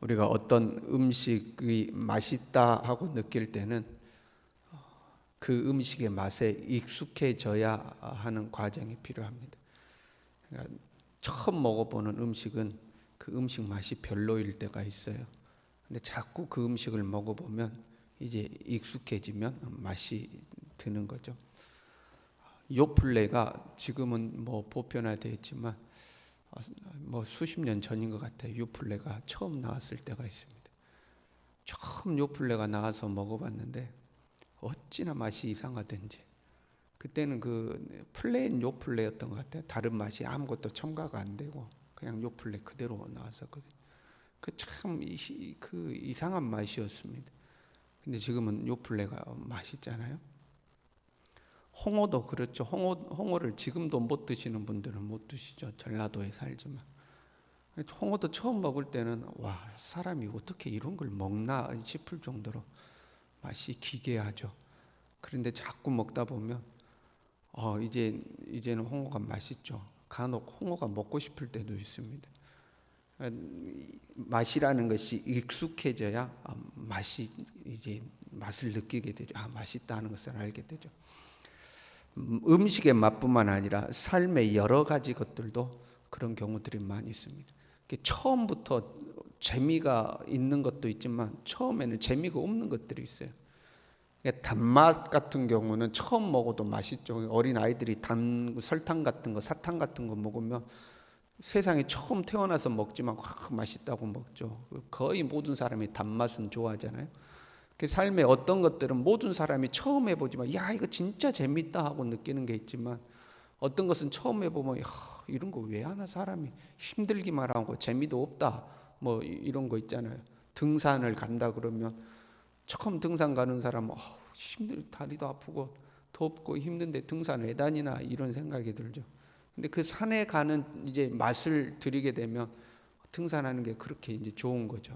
우리가 어떤 음식이 맛있다 하고 느낄 때는 그 음식의 맛에 익숙해져야 하는 과정이 필요합니다. 그러니까 처음 먹어보는 음식은 그 음식 맛이 별로일 때가 있어요. 근데 자꾸 그 음식을 먹어보면 이제 익숙해지면 맛이 드는 거죠. 요플레가 지금은 뭐 보편화되었지만 뭐 수십 년 전인 것 같아요. 요플레가 처음 나왔을 때가 있습니다. 처음 요플레가 나와서 먹어봤는데 어찌나 맛이 이상하든지, 그때는 그 플레인 요플레였던 것 같아요. 다른 맛이 아무것도 첨가가 안 되고 그냥 요플레 그대로 나왔었거든요. 그 이상한 맛이었습니다. 근데 지금은 요플레가 맛있잖아요. 홍어도 그렇죠. 홍어를 지금도 못 드시는 분들은 못 드시죠. 전라도에 살지만. 홍어도 처음 먹을 때는 와, 사람이 어떻게 이런 걸 먹나 싶을 정도로 맛이 기괴하죠. 그런데 자꾸 먹다 보면 이제는 홍어가 맛있죠. 간혹 홍어가 먹고 싶을 때도 있습니다. 맛이라는 것이 익숙해져야 맛을 느끼게 되죠. 맛있다 하는 것을 알게 되죠. 음식의 맛뿐만 아니라 삶의 여러 가지 것들도 그런 경우들이 많이 있습니다. 처음부터 재미가 있는 것도 있지만 처음에는 재미가 없는 것들이 있어요. 단맛 같은 경우는 처음 먹어도 맛있죠. 어린 아이들이 설탕 같은 거, 사탕 같은 거 먹으면 세상에 처음 태어나서 먹지만 맛있다고 먹죠. 거의 모든 사람이 단맛은 좋아하잖아요. 그 삶의 어떤 것들은 모든 사람이 처음 해보지만 야, 이거 진짜 재밌다 하고 느끼는 게 있지만, 어떤 것은 처음 해보면 야, 이런 거 왜 하나, 사람이 힘들기만 하고 재미도 없다 뭐 이런 거 있잖아요. 등산을 간다 그러면 처음 등산 가는 사람은 다리도 아프고 덥고 힘든데 등산 왜 다니나 이런 생각이 들죠. 근데 그 산에 가는 이제 맛을 들이게 되면 등산하는 게 그렇게 이제 좋은 거죠.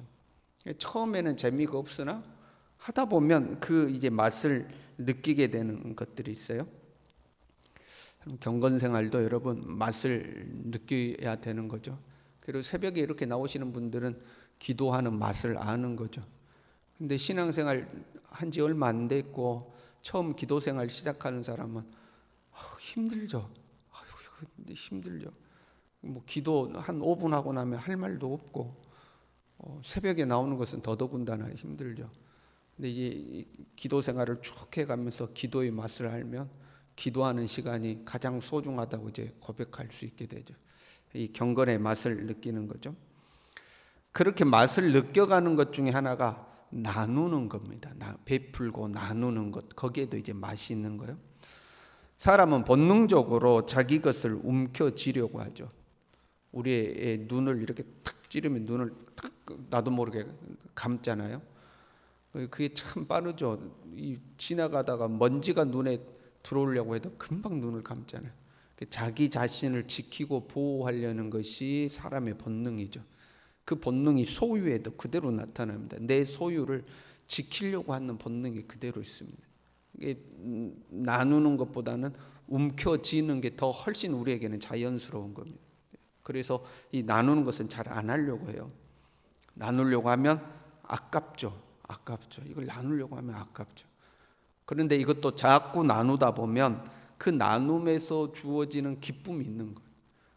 처음에는 재미가 없으나 하다 보면 그 이제 맛을 느끼게 되는 것들이 있어요. 경건 생활도 여러분 맛을 느껴야 되는 거죠. 그리고 새벽에 이렇게 나오시는 분들은 기도하는 맛을 아는 거죠. 근데 신앙생활 한 지 얼마 안 됐고 처음 기도생활 시작하는 사람은 힘들죠. 힘들죠. 뭐 기도 한 5분 하고 나면 할 말도 없고 새벽에 나오는 것은 더더군다나 힘들죠. 근데 이제 기도 생활을 쭉 해가면서 기도의 맛을 알면 기도하는 시간이 가장 소중하다고 이제 고백할 수 있게 되죠. 이 경건의 맛을 느끼는 거죠. 그렇게 맛을 느껴가는 것 중에 하나가 나누는 겁니다. 베풀고 나누는 것, 거기에도 이제 맛이 있는 거예요. 사람은 본능적으로 자기 것을 움켜쥐려고 하죠. 우리의 눈을 이렇게 탁 찌르면 눈을 탁 나도 모르게 감잖아요. 그게 참 빠르죠. 지나가다가 먼지가 눈에 들어오려고 해도 금방 눈을 감잖아요. 자기 자신을 지키고 보호하려는 것이 사람의 본능이죠. 그 본능이 소유에도 그대로 나타납니다. 내 소유를 지키려고 하는 본능이 그대로 있습니다. 이게 나누는 것보다는 움켜쥐는 게 더 훨씬 우리에게는 자연스러운 겁니다. 그래서 이 나누는 것은 잘 안 하려고 해요. 나누려고 하면 아깝죠. 이걸 나누려고 하면 아깝죠. 그런데 이것도 자꾸 나누다 보면 그 나눔에서 주어지는 기쁨이 있는 거예요.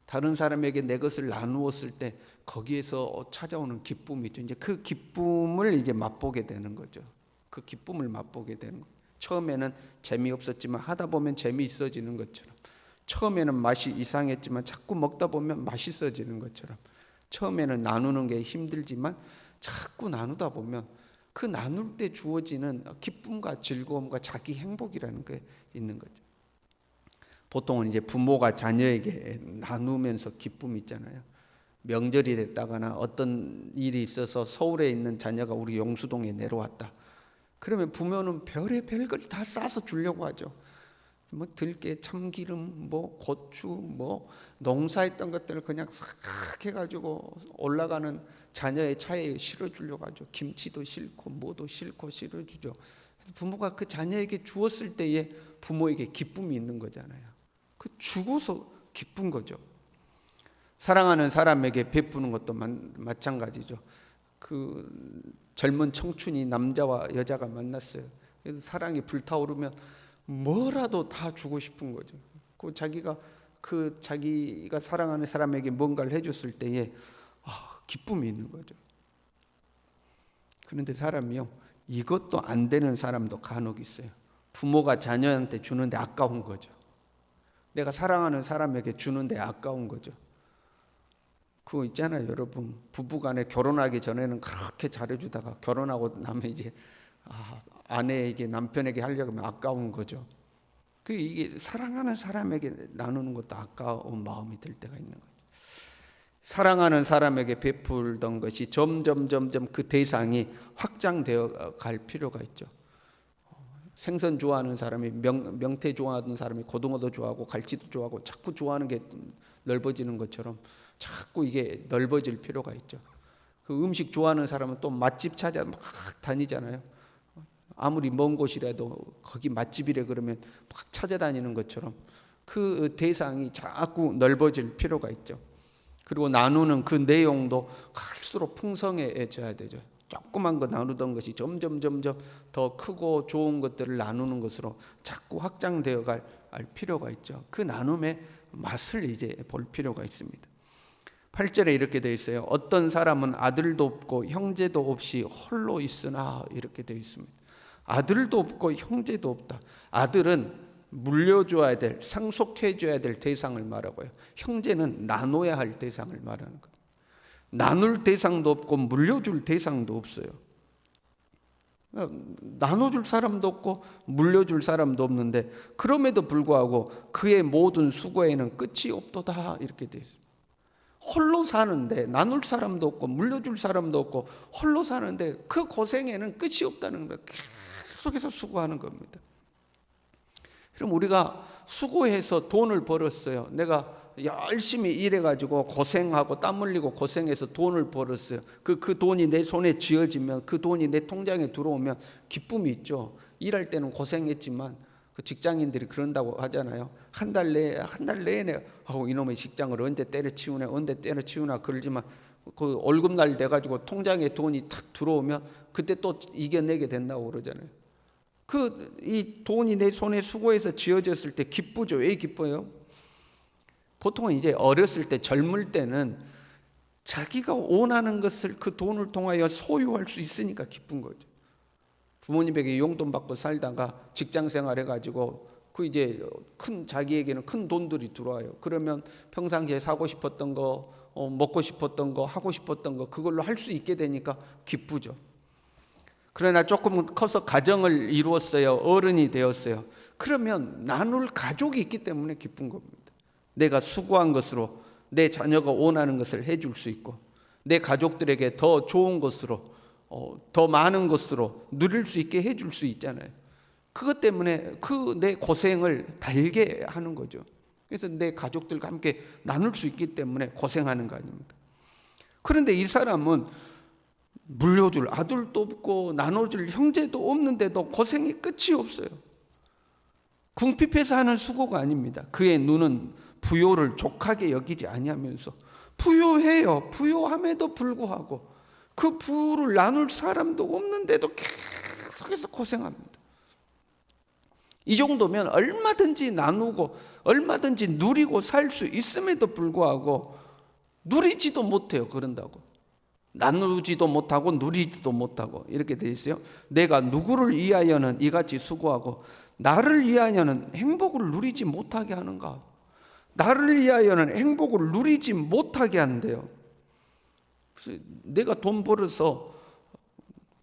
다른 사람에게 내 것을 나누었을 때 거기에서 찾아오는 기쁨이 있죠. 이제 그 기쁨을 이제 맛보게 되는 거죠. 그 기쁨을 맛보게 되는 거예요. 처음에는 재미없었지만 하다 보면 재미있어지는 것처럼, 처음에는 맛이 이상했지만 자꾸 먹다 보면 맛있어지는 것처럼, 처음에는 나누는 게 힘들지만 자꾸 나누다 보면 그 나눌 때 주어지는 기쁨과 즐거움과 자기 행복이라는 게 있는 거죠. 보통은 이제 부모가 자녀에게 나누면서 기쁨이 있잖아요. 명절이 됐다거나 어떤 일이 있어서 서울에 있는 자녀가 우리 용수동에 내려왔다. 그러면 부모는 별의별 걸 다 싸서 주려고 하죠. 뭐 들깨, 참기름, 뭐 고추, 뭐 농사했던 것들을 그냥 싹 해가지고 올라가는 자녀의 차에 실어주려고 하죠. 김치도 싫고 뭐도 싫고 실어주죠. 부모가 그 자녀에게 주었을 때에 부모에게 기쁨이 있는 거잖아요. 그 주고서 기쁜 거죠. 사랑하는 사람에게 베푸는 것도 마찬가지죠. 그 젊은 청춘이 남자와 여자가 만났어요. 그래서 사랑이 불타오르면 뭐라도 다 주고 싶은 거죠. 자기가 사랑하는 사람에게 뭔가를 해줬을 때에 기쁨이 있는 거죠. 그런데 사람이요, 이것도 안 되는 사람도 간혹 있어요. 부모가 자녀한테 주는데 아까운 거죠. 내가 사랑하는 사람에게 주는데 아까운 거죠. 그거 있잖아요, 여러분. 부부간에 결혼하기 전에는 그렇게 잘해주다가 결혼하고 나면 이제 아내에게, 남편에게 하려고 하면 아까운 거죠. 이게 사랑하는 사람에게 나누는 것도 아까운 마음이 들 때가 있는 거죠. 사랑하는 사람에게 베풀던 것이 점점 그 대상이 확장되어 갈 필요가 있죠. 생선 좋아하는 사람이 명태 좋아하는 사람이 고등어도 좋아하고 갈치도 좋아하고 자꾸 좋아하는 게 넓어지는 것처럼 자꾸 이게 넓어질 필요가 있죠. 그 음식 좋아하는 사람은 또 맛집 찾아 막 다니잖아요. 아무리 먼 곳이라도 거기 맛집이래 그러면 막 찾아다니는 것처럼 그 대상이 자꾸 넓어질 필요가 있죠. 그리고 나누는 그 내용도 갈수록 풍성해져야 되죠. 조그만 거 나누던 것이 점점 더 크고 좋은 것들을 나누는 것으로 자꾸 확장되어 갈 필요가 있죠. 그 나눔의 맛을 이제 볼 필요가 있습니다. 8절에 이렇게 되어 있어요. 어떤 사람은 아들도 없고 형제도 없이 홀로 있으나, 이렇게 되어 있습니다. 아들도 없고 형제도 없다. 아들은 물려줘야 될, 상속해줘야 될 대상을 말하고요. 형제는 나눠야 할 대상을 말하는 거예요. 나눌 대상도 없고 물려줄 대상도 없어요. 나눠줄 사람도 없고 물려줄 사람도 없는데 그럼에도 불구하고 그의 모든 수고에는 끝이 없도다, 이렇게 되어 있습니다. 홀로 사는데 나눌 사람도 없고 물려줄 사람도 없고 홀로 사는데 그 고생에는 끝이 없다는 거예요. 계속해서 수고하는 겁니다. 그럼 우리가 수고해서 돈을 벌었어요. 내가 열심히 일해가지고 고생하고 땀 흘리고 고생해서 돈을 벌었어요. 그 돈이 내 손에 쥐어지면, 그 돈이 내 통장에 들어오면 기쁨이 있죠. 일할 때는 고생했지만 그 직장인들이 그런다고 하잖아요. 한 달 내내 이놈의 직장을 언제 때려치우나 그러지만 그 월급날 돼가지고 통장에 돈이 탁 들어오면 그때 또 이겨내게 된다고 그러잖아요. 이 돈이 내 손에 수고해서 쥐어졌을 때 기쁘죠. 왜 기뻐요? 보통은 이제 어렸을 때, 젊을 때는 자기가 원하는 것을 그 돈을 통하여 소유할 수 있으니까 기쁜 거죠. 부모님에게 용돈 받고 살다가 직장 생활 해가지고 이제 자기에게는 큰 돈들이 들어와요. 그러면 평상시에 사고 싶었던 거, 먹고 싶었던 거, 하고 싶었던 거, 그걸로 할 수 있게 되니까 기쁘죠. 그러나 조금 커서 가정을 이루었어요. 어른이 되었어요. 그러면 나눌 가족이 있기 때문에 기쁜 겁니다. 내가 수고한 것으로 내 자녀가 원하는 것을 해줄 수 있고, 내 가족들에게 더 좋은 것으로, 더 많은 것으로 누릴 수 있게 해줄 수 있잖아요. 그것 때문에 내 고생을 달게 하는 거죠. 그래서 내 가족들과 함께 나눌 수 있기 때문에 고생하는 거 아닙니까? 그런데 이 사람은 물려줄 아들도 없고 나눠줄 형제도 없는데도 고생이 끝이 없어요. 궁핍해서 하는 수고가 아닙니다. 그의 눈은 부요를 족하게 여기지 아니하면서 부요해요. 부요함에도 불구하고 그 부를 나눌 사람도 없는데도 계속해서 고생합니다. 이 정도면 얼마든지 나누고 얼마든지 누리고 살 수 있음에도 불구하고 누리지도 못해요. 그런다고 나누지도 못하고 누리지도 못하고 이렇게 돼 있어요. 내가 누구를 위하여는 이같이 수고하고 나를 위하여는 행복을 누리지 못하게 하는가? 나를 위하여는 행복을 누리지 못하게 한대요. 내가 돈 벌어서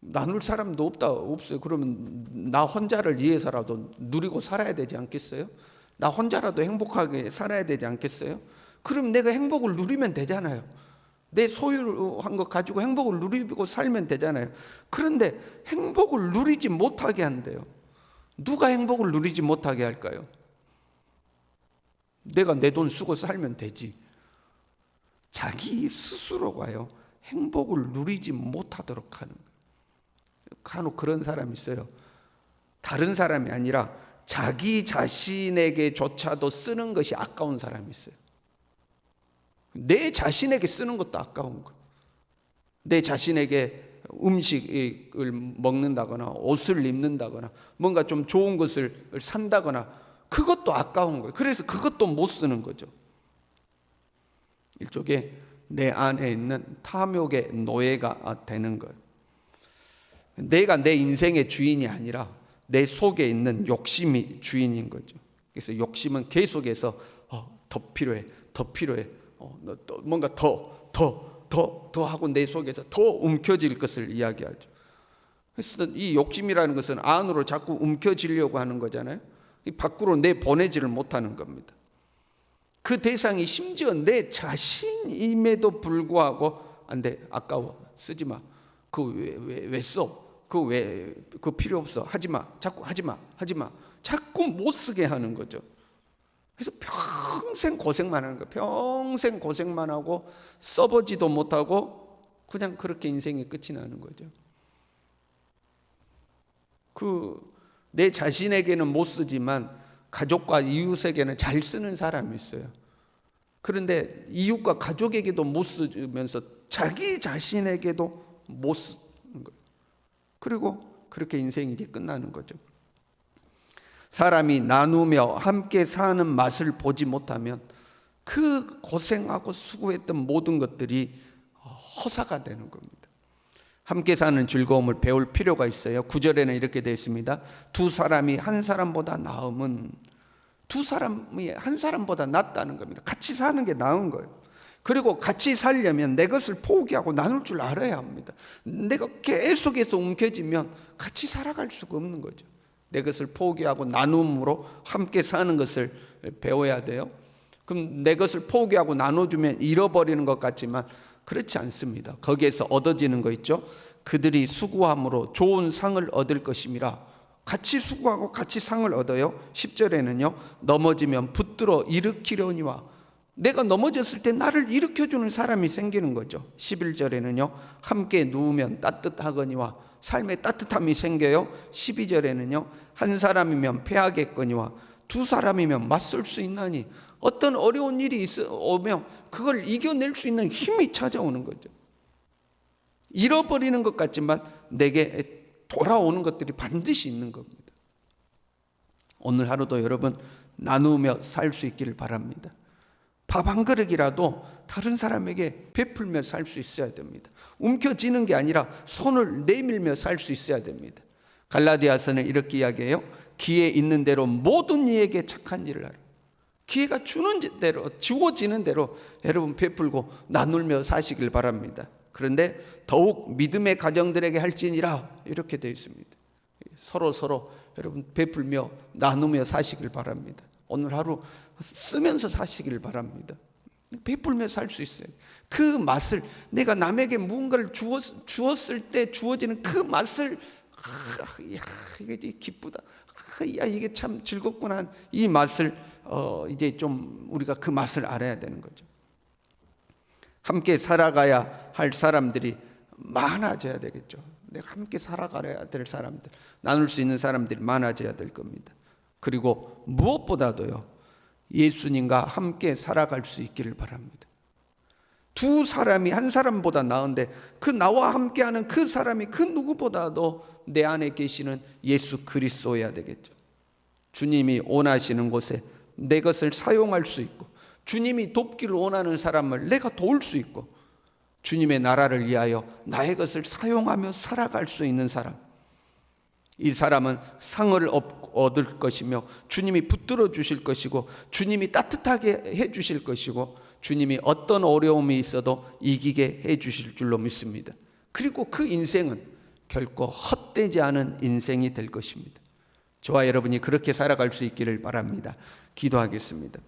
나눌 사람도 없어요. 그러면 나 혼자를 위해서라도 누리고 살아야 되지 않겠어요? 나 혼자라도 행복하게 살아야 되지 않겠어요? 그럼 내가 행복을 누리면 되잖아요. 내 소유한 것 가지고 행복을 누리고 살면 되잖아요. 그런데 행복을 누리지 못하게 한대요. 누가 행복을 누리지 못하게 할까요? 내가 내 돈 쓰고 살면 되지. 자기 스스로가요, 행복을 누리지 못하도록 하는 거예요. 간혹 그런 사람이 있어요. 다른 사람이 아니라 자기 자신에게조차도 쓰는 것이 아까운 사람이 있어요. 내 자신에게 쓰는 것도 아까운 거예요. 내 자신에게 음식을 먹는다거나 옷을 입는다거나 뭔가 좀 좋은 것을 산다거나 그것도 아까운 거예요. 그래서 그것도 못 쓰는 거죠. 일종의 내 안에 있는 탐욕의 노예가 되는 거예요. 내가 내 인생의 주인이 아니라 내 속에 있는 욕심이 주인인 거죠. 그래서 욕심은 계속해서 더 필요해, 더 필요해, 뭔가 더 하고 내 속에서 더 움켜질 것을 이야기하죠. 그래서 이 욕심이라는 것은 안으로 자꾸 움켜쥐려고 하는 거잖아요. 밖으로 내보내지를 못하는 겁니다. 그 대상이 심지어 내 자신임에도 불구하고 안 돼, 아까워, 쓰지 마, 그거 왜 써? 그거 필요 없어, 하지 마, 자꾸 하지 마, 자꾸 못 쓰게 하는 거죠. 그래서 평생 고생만 하는 거예요. 평생 고생만 하고 써보지도 못하고 그냥 그렇게 인생이 끝이 나는 거죠. 내 자신에게는 못 쓰지만 가족과 이웃에게는 잘 쓰는 사람이 있어요. 그런데 이웃과 가족에게도 못 쓰면서 자기 자신에게도 못 쓰는 거예요. 그리고 그렇게 인생이 이제 끝나는 거죠. 사람이 나누며 함께 사는 맛을 보지 못하면 그 고생하고 수고했던 모든 것들이 허사가 되는 겁니다. 함께 사는 즐거움을 배울 필요가 있어요. 9절에는 이렇게 되어 있습니다. 두 사람이 한 사람보다 나음은, 두 사람이 한 사람보다 낫다는 겁니다. 같이 사는 게 나은 거예요. 그리고 같이 살려면 내 것을 포기하고 나눌 줄 알아야 합니다. 내가 계속해서 움켜쥐면 같이 살아갈 수가 없는 거죠. 내 것을 포기하고 나눔으로 함께 사는 것을 배워야 돼요. 그럼 내 것을 포기하고 나눠주면 잃어버리는 것 같지만 그렇지 않습니다. 거기에서 얻어지는 거 있죠. 그들이 수고함으로 좋은 상을 얻을 것임이라. 같이 수고하고 같이 상을 얻어요. 10절에는요. 넘어지면 붙들어 일으키려니와. 내가 넘어졌을 때 나를 일으켜주는 사람이 생기는 거죠. 11절에는요. 함께 누우면 따뜻하거니와. 삶에 따뜻함이 생겨요. 12절에는요. 한 사람이면 패하겠거니와 두 사람이면 맞설 수 있나니. 어떤 어려운 일이 오면 그걸 이겨낼 수 있는 힘이 찾아오는 거죠. 잃어버리는 것 같지만 내게 돌아오는 것들이 반드시 있는 겁니다. 오늘 하루도 여러분 나누며 살 수 있기를 바랍니다. 밥 한 그릇이라도 다른 사람에게 베풀며 살 수 있어야 됩니다. 움켜쥐는 게 아니라 손을 내밀며 살 수 있어야 됩니다. 갈라디아서는 이렇게 이야기해요. 기회 있는 대로 모든 이에게 착한 일을 하라. 기회가 주는 대로, 주어지는 대로 여러분 베풀고 나누며 사시길 바랍니다. 그런데 더욱 믿음의 가정들에게 할지니라 이렇게 되어 있습니다. 서로 여러분 베풀며 나누며 사시길 바랍니다. 오늘 하루 쓰면서 사시길 바랍니다. 베풀며 살 수 있어요. 그 맛을, 내가 남에게 무언가를 주었을 때 주어지는 그 맛을, 야, 이게 기쁘다, 야, 이게 참 즐겁구나, 이 맛을 이제 좀 우리가 그 맛을 알아야 되는 거죠. 함께 살아가야 할 사람들이 많아져야 되겠죠. 내가 함께 살아가야 될 사람들, 나눌 수 있는 사람들이 많아져야 될 겁니다. 그리고 무엇보다도요, 예수님과 함께 살아갈 수 있기를 바랍니다. 두 사람이 한 사람보다 나은데 그 나와 함께하는 그 사람이 그 누구보다도 내 안에 계시는 예수 그리스도여야 되겠죠. 주님이 원하시는 곳에 내 것을 사용할 수 있고, 주님이 돕기를 원하는 사람을 내가 도울 수 있고, 주님의 나라를 위하여 나의 것을 사용하며 살아갈 수 있는 사람, 이 사람은 상을 얻을 것이며 주님이 붙들어 주실 것이고 주님이 따뜻하게 해 주실 것이고 주님이 어떤 어려움이 있어도 이기게 해 주실 줄로 믿습니다. 그리고 그 인생은 결코 헛되지 않은 인생이 될 것입니다. 저와 여러분이 그렇게 살아갈 수 있기를 바랍니다. 기도하겠습니다.